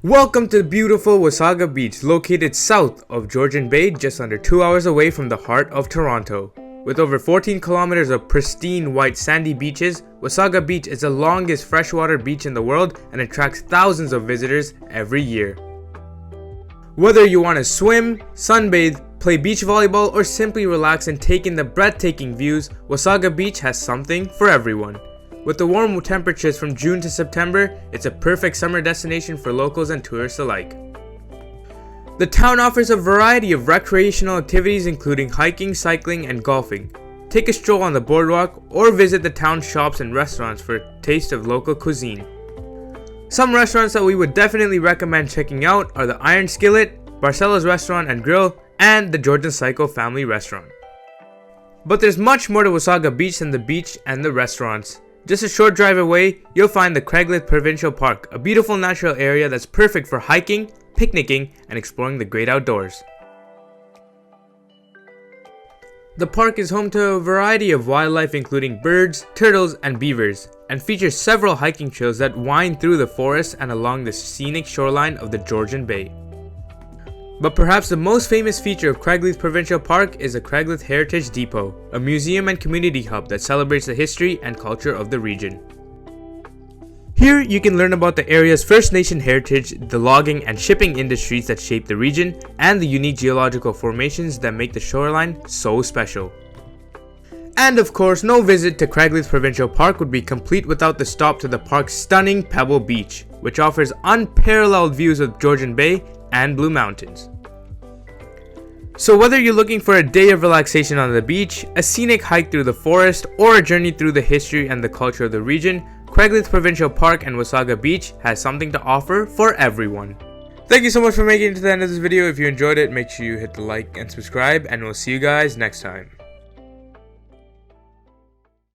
Welcome to beautiful Wasaga Beach, located south of Georgian Bay, just under 2 hours away from the heart of Toronto. With over 14 kilometers of pristine white sandy beaches, Wasaga Beach is the longest freshwater beach in the world and attracts thousands of visitors every year. Whether you want to swim, sunbathe, play beach volleyball, or simply relax and take in the breathtaking views, Wasaga Beach has something for everyone. With the warm temperatures from June to September, it's a perfect summer destination for locals and tourists alike. The town offers a variety of recreational activities including hiking, cycling, and golfing. Take a stroll on the boardwalk or visit the town shops and restaurants for a taste of local cuisine. Some restaurants that we would definitely recommend checking out are the Iron Skillet, Barcelo's Restaurant and Grill, and the Georgian Psycho Family Restaurant. But there's much more to Wasaga Beach than the beach and the restaurants. Just a short drive away, you'll find the CRAZIST Provincial Park, a beautiful natural area that's perfect for hiking, picnicking, and exploring the great outdoors. The park is home to a variety of wildlife including birds, turtles, and beavers, and features several hiking trails that wind through the forest and along the scenic shoreline of the Georgian Bay. But perhaps the most famous feature of CRAZIST Provincial Park is the CRAZIST Heritage Depot, a museum and community hub that celebrates the history and culture of the region. Here you can learn about the area's First Nation heritage, the logging and shipping industries that shape the region, and the unique geological formations that make the shoreline so special. And of course, no visit to CRAZIST Provincial Park would be complete without the stop to the park's stunning Pebble Beach, which offers unparalleled views of Georgian Bay and Blue Mountains. So whether you're looking for a day of relaxation on the beach, a scenic hike through the forest, or a journey through the history and the culture of the region, CRAZIST Provincial Park and Wasaga Beach has something to offer for everyone. Thank you so much for making it to the end of this video. If you enjoyed it, make sure you hit the like and subscribe, and we'll see you guys next time.